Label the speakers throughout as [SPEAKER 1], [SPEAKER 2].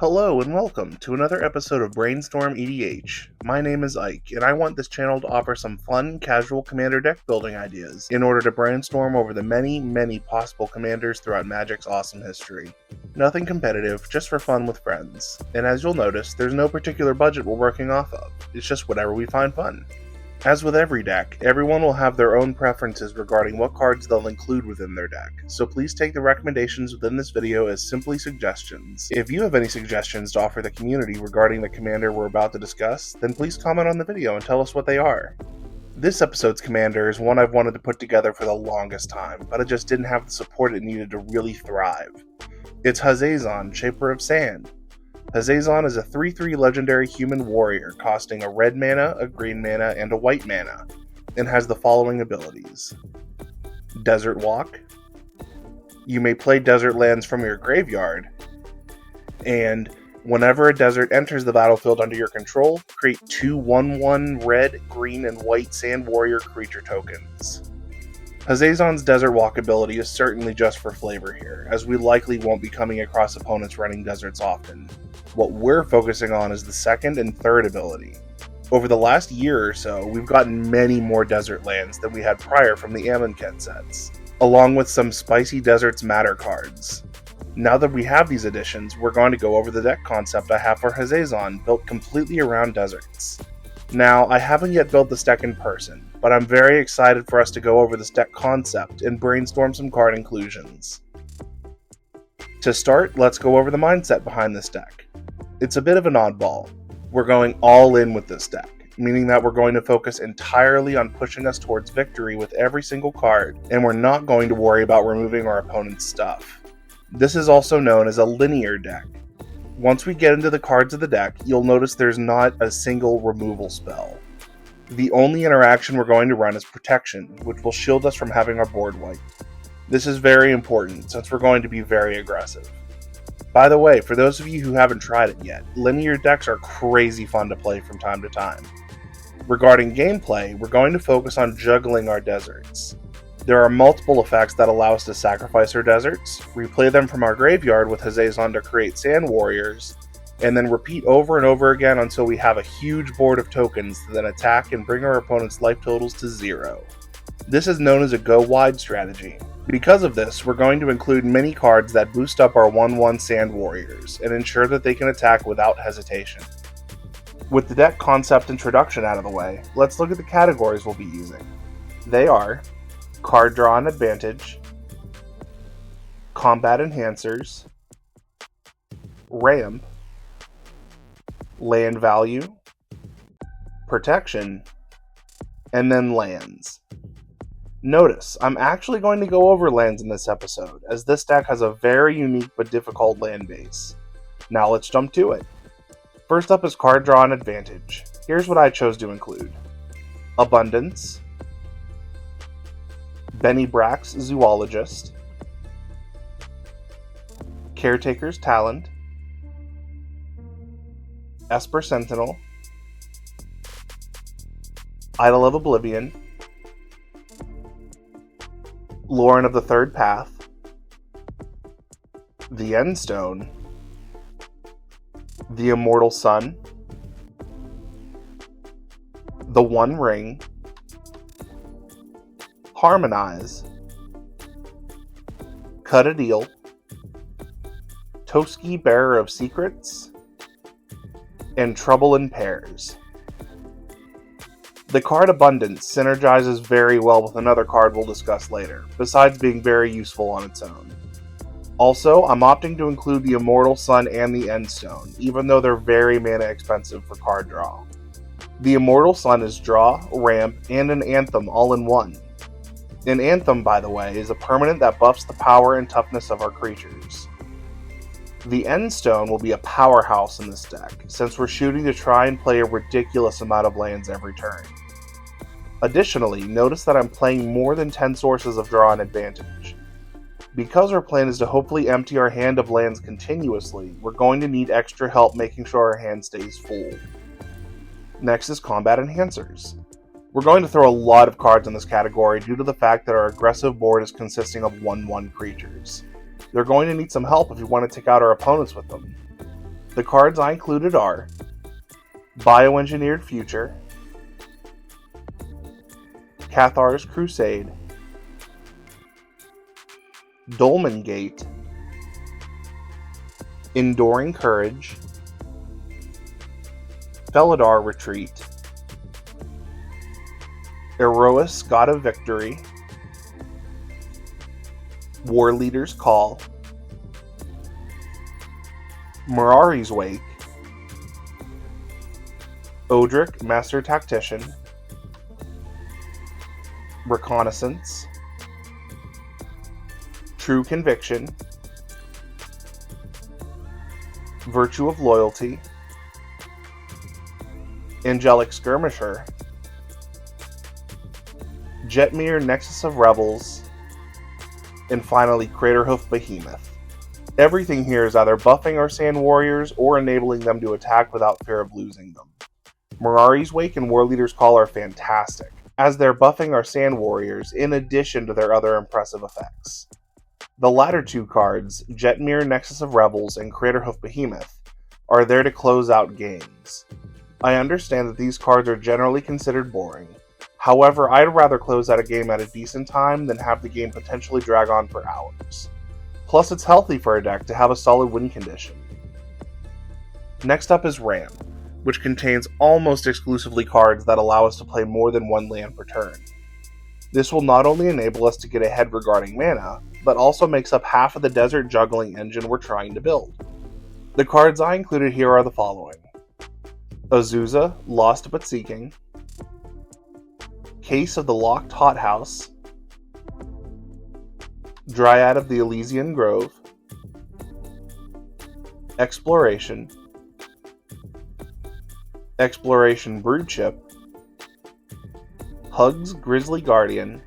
[SPEAKER 1] Hello and welcome to another episode of Brainstorm EDH. My name is Ike, and I want this channel to offer some fun, casual commander deck building ideas in order to brainstorm over the many possible commanders throughout Magic's awesome history. Nothing competitive, just for fun with friends. And as you'll notice, there's no particular budget we're working off of. It's just whatever we find fun. As with every deck, everyone will have their own preferences regarding what cards they'll include within their deck, so please take the recommendations within this video as simply suggestions. If you have any suggestions to offer the community regarding the commander we're about to discuss, then please comment on the video and tell us what they are. This episode's commander is one I've wanted to put together for the longest time, but it just didn't have the support it needed to really thrive. It's Hazezon, Shaper of Sand. Hazezon is a 3/3 legendary human warrior costing a red mana, a green mana, and a white mana, and has the following abilities. Desert Walk. You may play desert lands from your graveyard, and whenever a desert enters the battlefield under your control, create 2 1/1 red, green, and white sand warrior creature tokens. Hazezon's Desert Walk ability is certainly just for flavor here, as we likely won't be coming across opponents running deserts often. What we're focusing on is the second and third ability. Over the last year or so, we've gotten many more desert lands than we had prior from the Amonkhet sets, along with some spicy Deserts Matter cards. Now that we have these additions, we're going to go over the deck concept I have for Hazezon, built completely around deserts. Now, I haven't yet built this deck in person, but I'm very excited for us to go over this deck concept and brainstorm some card inclusions. To start, let's go over the mindset behind this deck. It's a bit of an oddball. We're going all in with this deck, meaning that we're going to focus entirely on pushing us towards victory with every single card, and we're not going to worry about removing our opponent's stuff. This is also known as a linear deck. Once we get into the cards of the deck, you'll notice there's not a single removal spell. The only interaction we're going to run is Protection, which will shield us from having our board wiped. This is very important, since we're going to be very aggressive. By the way, for those of you who haven't tried it yet, linear decks are crazy fun to play from time to time. Regarding gameplay, we're going to focus on juggling our deserts. There are multiple effects that allow us to sacrifice our deserts, replay them from our graveyard with Hazezon to create sand warriors, and then repeat over and over again until we have a huge board of tokens to then attack and bring our opponent's life totals to 0. This is known as a go-wide strategy. Because of this, we're going to include many cards that boost up our 1/1 sand warriors and ensure that they can attack without hesitation. With the deck concept introduction out of the way, let's look at the categories we'll be using. They are Card Draw and Advantage, Combat Enhancers, Ramp, Land Value, Protection, and then Lands. Notice, I'm actually going to go over lands in this episode, as this deck has a very unique but difficult land base. Now let's jump to it. First up is Card Draw and Advantage. Here's what I chose to include. Abundance, Benny Brack's Zoologist, Caretaker's Talent, Esper Sentinel, Idol of Oblivion, Lauren of the Third Path, the Endstone, the Immortal Sun, the One Ring, Harmonize, Cut a Deal, Toski Bearer of Secrets, and Trouble in Pairs. The card Abundance synergizes very well with another card we'll discuss later, besides being very useful on its own. Also, I'm opting to include the Immortal Sun and the Endstone, even though they're very mana expensive for card draw. The Immortal Sun is draw, ramp, and an anthem all in one. An anthem, by the way, is a permanent that buffs the power and toughness of our creatures. The Endstone will be a powerhouse in this deck, since we're shooting to try and play a ridiculous amount of lands every turn. Additionally, notice that I'm playing more than 10 sources of draw and advantage. Because our plan is to hopefully empty our hand of lands continuously, we're going to need extra help making sure our hand stays full. Next is Combat Enhancers. We're going to throw a lot of cards in this category due to the fact that our aggressive board is consisting of 1/1 creatures. They're going to need some help if we want to take out our opponents with them. The cards I included are Bioengineered Future, Cathar's Crusade, Dolmen Gate, Enduring Courage, Felidar Retreat, Erois God of Victory, War Leader's Call, Mirari's Wake, Odric Master Tactician, Reconnaissance, True Conviction, Virtue of Loyalty, Angelic Skirmisher, Jetmir Nexus of Rebels, and finally Craterhoof Behemoth. Everything here is either buffing our Sand Warriors or enabling them to attack without fear of losing them. Mirari's Wake and War Leader's Call are fantastic, as they're buffing our Sand Warriors in addition to their other impressive effects. The latter two cards, Jetmir Nexus of Rebels and Craterhoof Behemoth, are there to close out games. I understand that these cards are generally considered boring. However, I'd rather close out a game at a decent time than have the game potentially drag on for hours. Plus, it's healthy for a deck to have a solid win condition. Next up is Ram, which contains almost exclusively cards that allow us to play more than one land per turn. This will not only enable us to get ahead regarding mana, but also makes up half of the desert juggling engine we're trying to build. The cards I included here are the following: Azusa, Lost but Seeking, Case of the Locked Hothouse, Dryad of the Elysian Grove, Exploration, Exploration Broodship, Hugs Grizzly Guardian,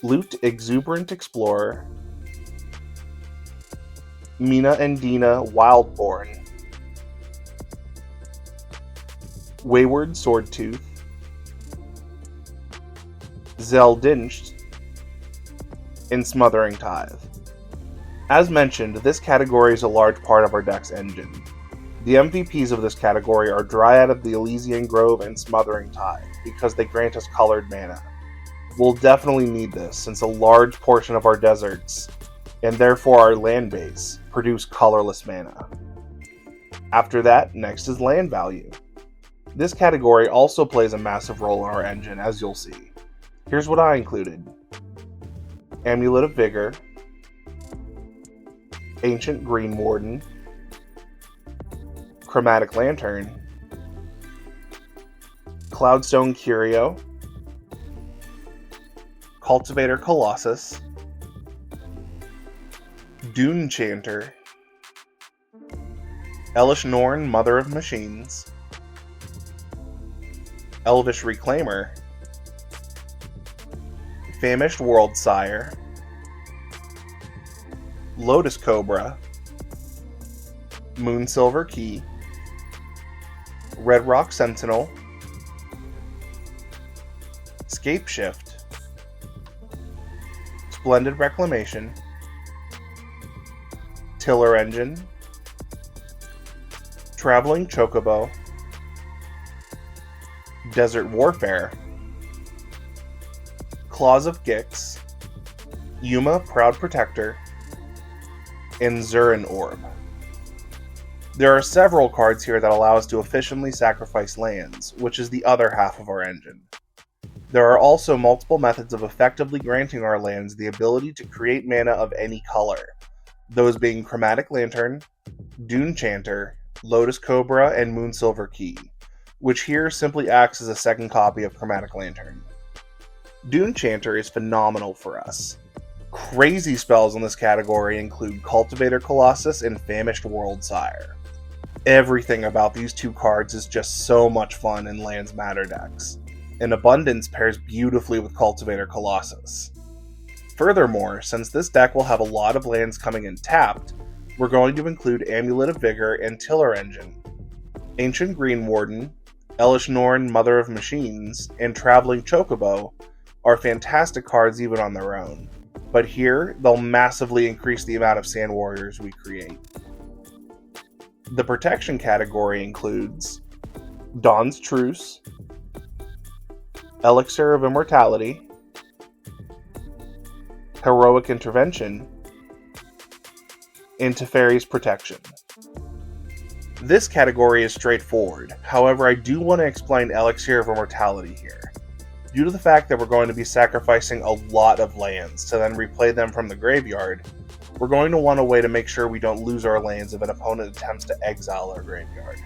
[SPEAKER 1] Loot Exuberant Explorer, Mina and Dina Wildborn, Wayward Swordtooth, Zeldinched, and Smothering Tithe. As mentioned, this category is a large part of our deck's engine. The MVPs of this category are Dryad of the Elysian Grove and Smothering Tithe, because they grant us colored mana. We'll definitely need this, since a large portion of our deserts, and therefore our land base, produce colorless mana. After that, next is land value. This category also plays a massive role in our engine, as you'll see. Here's what I included: Amulet of Vigor, Ancient Green Warden, Chromatic Lantern, Cloudstone Curio, Cultivator Colossus, Dune Chanter, Elish Norn, Mother of Machines, Elvish Reclaimer, Famished World Sire, Lotus Cobra, Moonsilver Key, Red Rock Sentinel, Scapeshift, Splendid Reclamation, Tiller Engine, Traveling Chocobo, Desert Warfare, Claws of Gix, Yuma Proud Protector, and Zurin Orb. There are several cards here that allow us to efficiently sacrifice lands, which is the other half of our engine. There are also multiple methods of effectively granting our lands the ability to create mana of any color, those being Chromatic Lantern, Dune Chanter, Lotus Cobra, and Moonsilver Key, which here simply acts as a second copy of Chromatic Lantern. Dune Chanter is phenomenal for us. Crazy spells in this category include Cultivator Colossus and Famished World Sire. Everything about these two cards is just so much fun in Lands Matter decks, and Abundance pairs beautifully with Cultivator Colossus. Furthermore, since this deck will have a lot of lands coming in tapped, we're going to include Amulet of Vigor and Tiller Engine. Ancient Green Warden, Elish Norn, Mother of Machines, and Traveling Chocobo are fantastic cards even on their own, but here they'll massively increase the amount of Sand Warriors we create. The protection category includes Dawn's Truce, Elixir of Immortality, Heroic Intervention, and Teferi's Protection. This category is straightforward, however I do want to explain Elixir of Immortality here. Due to the fact that we're going to be sacrificing a lot of lands to then replay them from the graveyard, we're going to want a way to make sure we don't lose our lands if an opponent attempts to exile our graveyard.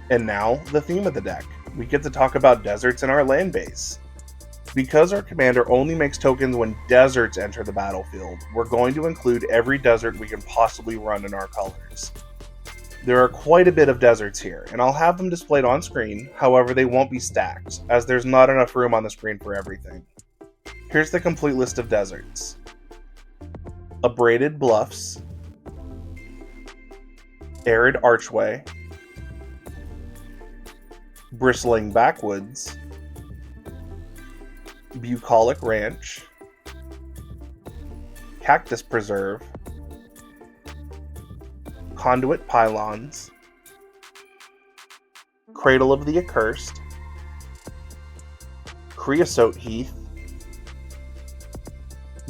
[SPEAKER 1] And now, the theme of the deck. We get to talk about deserts in our land base. Because our commander only makes tokens when deserts enter the battlefield, we're going to include every desert we can possibly run in our colors. There are quite a bit of deserts here, and I'll have them displayed on screen, however they won't be stacked, as there's not enough room on the screen for everything. Here's the complete list of deserts. Abraded Bluffs, Arid Archway, Bristling Backwoods, Bucolic Ranch, Cactus Preserve, Conduit Pylons, Cradle of the Accursed, Creosote Heath,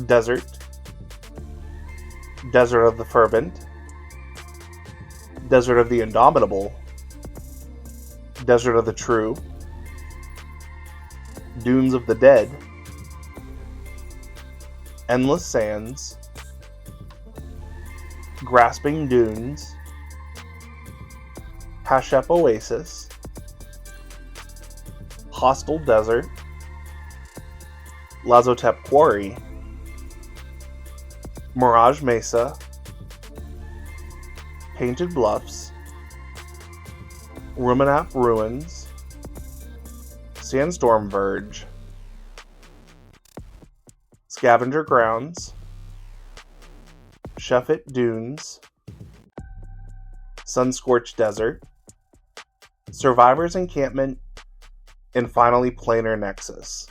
[SPEAKER 1] Desert, Desert of the Fervent, Desert of the Indomitable, Desert of the True, Dunes of the Dead, Endless Sands, Grasping Dunes, Hashep Oasis, Hostile Desert, Lazotep Quarry, Mirage Mesa, Painted Bluffs, Ruminap Ruins, Sandstorm Verge, Scavenger Grounds, Sheffit Dunes, Sunscorched Desert, Survivor's Encampment, and finally Planar Nexus.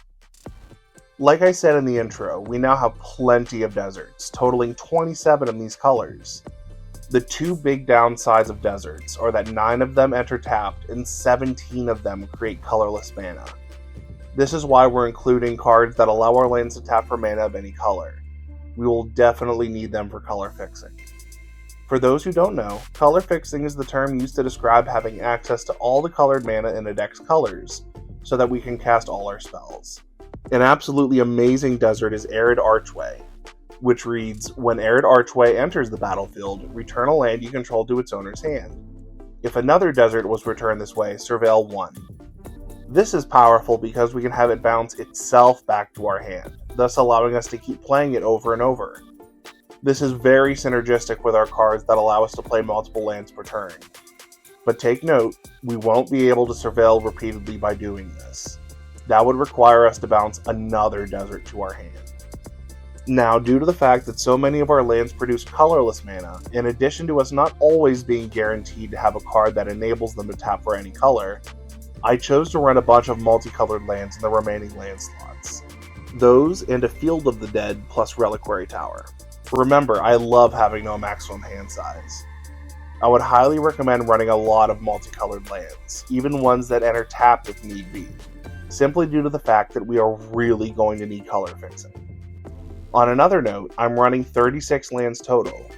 [SPEAKER 1] Like I said in the intro, we now have plenty of deserts, totaling 27 of these colors. The two big downsides of deserts are that 9 of them enter tapped and 17 of them create colorless mana. This is why we're including cards that allow our lands to tap for mana of any color. We will definitely need them for color fixing. For those who don't know, color fixing is the term used to describe having access to all the colored mana in a deck's colors, so that we can cast all our spells. An absolutely amazing desert is Arid Archway, which reads, when Arid Archway enters the battlefield, return a land you control to its owner's hand. If another desert was returned this way, surveil 1. This is powerful because we can have it bounce itself back to our hand, thus allowing us to keep playing it over and over. This is very synergistic with our cards that allow us to play multiple lands per turn. But take note, we won't be able to surveil repeatedly by doing this. That would require us to bounce another desert to our hand. Now, due to the fact that so many of our lands produce colorless mana, in addition to us not always being guaranteed to have a card that enables them to tap for any color, I chose to run a bunch of multicolored lands in the remaining land slots. Those and a Field of the Dead plus Reliquary Tower. Remember, I love having no maximum hand size. I would highly recommend running a lot of multicolored lands, even ones that enter tapped if need be, simply due to the fact that we are really going to need color fixing. On another note, I'm running 36 lands total.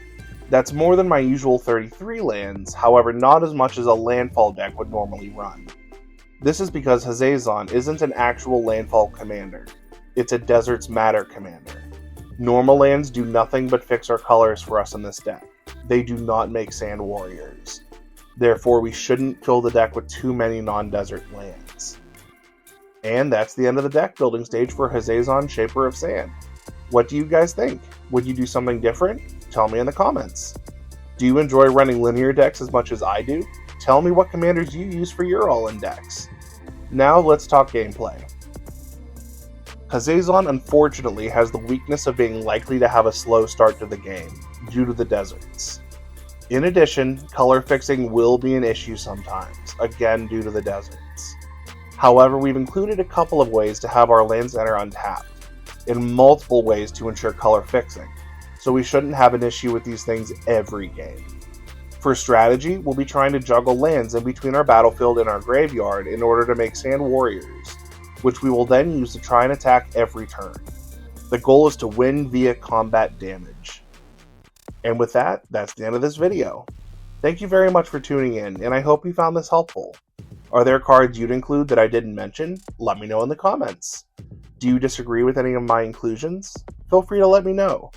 [SPEAKER 1] That's more than my usual 33 lands, however not as much as a landfall deck would normally run. This is because Hazezon isn't an actual landfall commander, it's a Deserts Matter commander. Normal lands do nothing but fix our colors for us in this deck. They do not make sand warriors. Therefore, we shouldn't fill the deck with too many non-desert lands. And that's the end of the deck building stage for Hazezon Shaper of Sand. What do you guys think? Would you do something different? Tell me in the comments. Do you enjoy running linear decks as much as I do? Tell me what commanders you use for your all-in decks. Now let's talk gameplay. Hazezon unfortunately has the weakness of being likely to have a slow start to the game, due to the deserts. In addition, color fixing will be an issue sometimes, again due to the deserts. However, we've included a couple of ways to have our lands enter untapped, and multiple ways to ensure color fixing, so we shouldn't have an issue with these things every game. For strategy, we'll be trying to juggle lands in between our battlefield and our graveyard in order to make sand warriors, which we will then use to try and attack every turn. The goal is to win via combat damage. And with that, that's the end of this video. Thank you very much for tuning in, and I hope you found this helpful. Are there cards you'd include that I didn't mention? Let me know in the comments. Do you disagree with any of my inclusions? Feel free to let me know.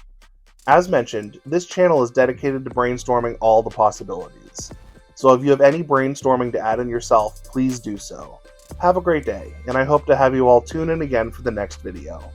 [SPEAKER 1] As mentioned, this channel is dedicated to brainstorming all the possibilities. So if you have any brainstorming to add in yourself, please do so. Have a great day, and I hope to have you all tune in again for the next video.